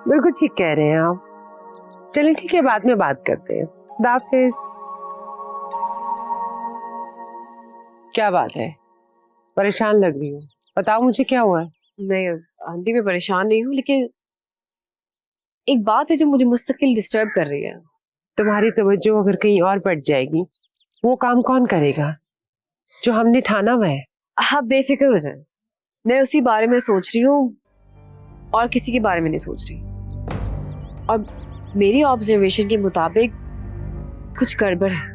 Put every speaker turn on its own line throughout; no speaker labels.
बिल्कुल ठीक कह रहे हैं आप। चलिए ठीक है, बाद में बात करते हैं। खुदा हाफिज। क्या बात है, परेशान लग रही हूँ, बताओ मुझे क्या हुआ है।
नहीं आंटी, मैं परेशान नहीं हूँ, लेकिन एक बात है जो मुझे मुस्तकिल डिस्टर्ब कर रही है।
तुम्हारी तवज्जो अगर कहीं और बढ़ जाएगी, वो काम कौन करेगा जो हमने ठाना हुआ है।
आप बेफिक्र हो जाएं, मैं उसी बारे में सोच रही हूँ और किसी के बारे में नहीं सोच रही। और मेरी ऑब्जर्वेशन के मुताबिक कुछ गड़बड़ है।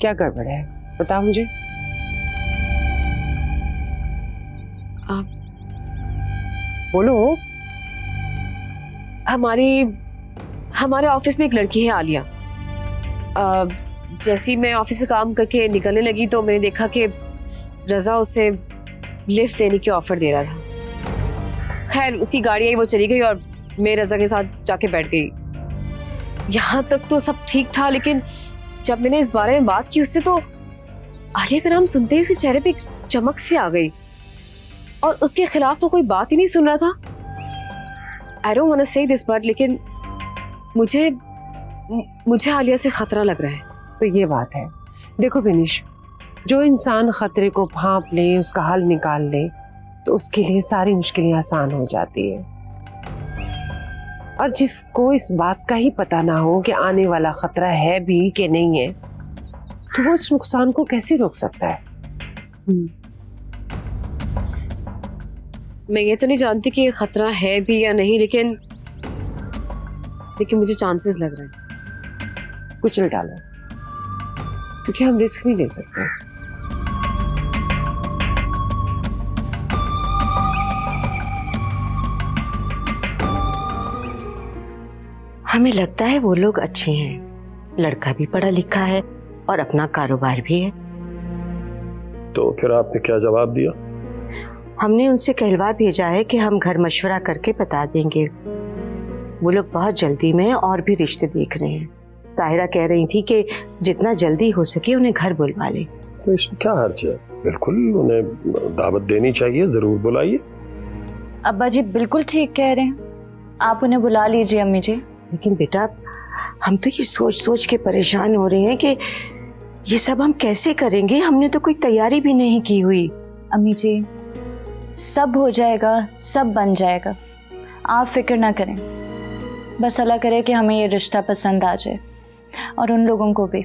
क्या गड़बड़ है, बताओ मुझे।
आप
बोलो।
हमारे ऑफिस में एक लड़की है आलिया। जैसे ही मैं ऑफिस से काम करके निकलने लगी तो मैंने देखा कि रजा उसे लिफ्ट देने की ऑफर दे रहा था। खैर उसकी गाड़ी आई, वो चली गई और मैं रजा के साथ जाके बैठ गई। यहाँ तक तो सब ठीक था, लेकिन जब मैंने इस बारे में बात की उससे तो आलिया का नाम सुनते ही उसके चेहरे पे एक चमक सी आ गई और उसके खिलाफ तो कोई बात ही नहीं सुन रहा था। आई डोंट वांट टू से दिस बट लेकिन मुझे आलिया से खतरा लग रहा है।
तो ये बात है, देखो बिनिश, जो इंसान खतरे को भांप ले, उसका हल निकाल ले, तो उसके लिए सारी मुश्किलें आसान हो जाती है। और जिसको इस बात का ही पता ना हो कि आने वाला खतरा है भी कि नहीं है, तो वो उस नुकसान को कैसे रोक सकता है।
मैं ये तो नहीं जानती कि ये खतरा है भी या नहीं, लेकिन मुझे चांसेस लग रहे हैं।
कुछ नहीं डालो, क्योंकि हम रिस्क नहीं ले सकते।
हमें लगता है वो लोग अच्छे हैं, लड़का भी पढ़ा लिखा है और अपना कारोबार भी है।
तो फिर आपने क्या जवाब दिया?
हमने उनसे कहलवा भेजा है कि हम घर मशवरा करके बता देंगे। वो लोग बहुत जल्दी में और भी रिश्ते देख रहे हैं। ताहिरा कह रही थी कि जितना जल्दी हो सके उन्हें घर बुलवा ले।
तो इसमें क्या हर्ज है, बिल्कुल उन्हें दावत देनी चाहिए, जरूर बुलाइए।
अब्बा जी बिल्कुल ठीक कह रहे हैं, आप उन्हें बुला लीजिए अम्मी जी।
लेकिन बेटा, हम तो ये सोच सोच के परेशान हो रहे हैं कि ये सब हम कैसे करेंगे। हमने तो कोई तैयारी भी नहीं की हुई।
अम्मी जी सब हो जाएगा, सब बन जाएगा, आप फिक्र ना करें। बस अल्लाह करे कि हमें ये रिश्ता पसंद आ जाए और उन लोगों को भी।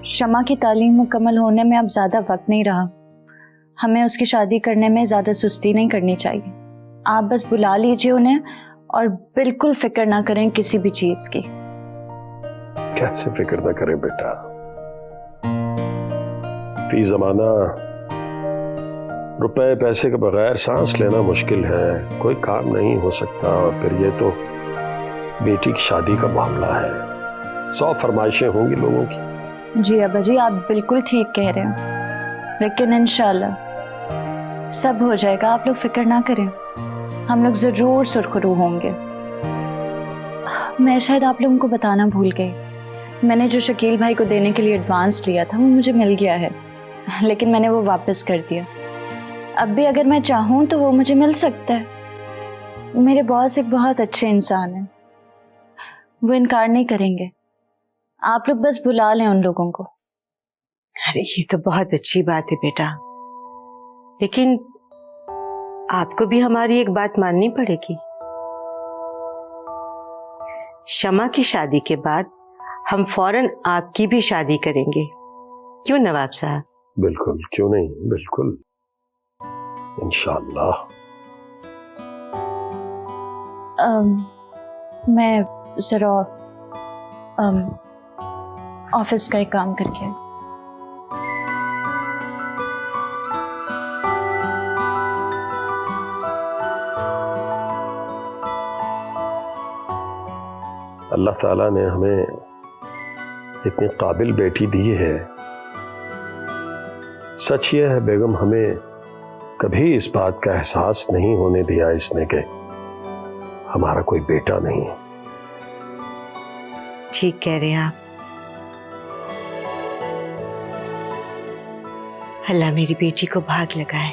शमा की तालीम मुकम्मल होने में अब ज़्यादा वक्त नहीं रहा। हमें उसकी शादी करने में ज़्यादा सुस्ती नहीं करनी चाहिए। आप बस बुला लीजिए उन्हें और बिल्कुल फिक्र ना करें किसी भी चीज़ की।
कैसे फिक्र ना करें बेटा, फी जमाना रुपए पैसे के बगैर सांस लेना मुश्किल है, कोई काम नहीं हो सकता। और फिर ये तो बेटी की शादी का मामला है, 100 फरमाइशें होंगी लोगों की।
जी अब्बा जी आप बिल्कुल ठीक कह रहे हैं, लेकिन इंशाल्लाह सब हो जाएगा, आप लोग फिक्र ना करें। हम लोग ज़रूर सुरखरू होंगे। मैं शायद आप लोगों को बताना भूल गई, मैंने जो शकील भाई को देने के लिए एडवांस लिया था वो मुझे मिल गया है, लेकिन मैंने वो वापस कर दिया। अब भी अगर मैं चाहूँ तो वो मुझे मिल सकता है। मेरे बॉस एक बहुत अच्छे इंसान हैं, वो इनकार नहीं करेंगे। आप लोग बस बुला लें उन लोगों को।
अरे ये तो बहुत अच्छी बात है बेटा, लेकिन आपको भी हमारी एक बात माननी पड़ेगी। शमा की शादी के बाद हम फौरन आपकी भी शादी करेंगे, क्यों नवाब साहब?
बिल्कुल, क्यों नहीं, बिल्कुल इंशाअल्लाह।
मैं जरा ऑफिस का एक काम करके।
अल्लाह ताला ने हमें इतनी काबिल बेटी दी है। सच ये है बेगम, हमें कभी इस बात का एहसास नहीं होने दिया इसने कि हमारा कोई बेटा नहीं।
ठीक कह रहे हैं आप। अल्लाह मेरी बेटी को भाग लगाए।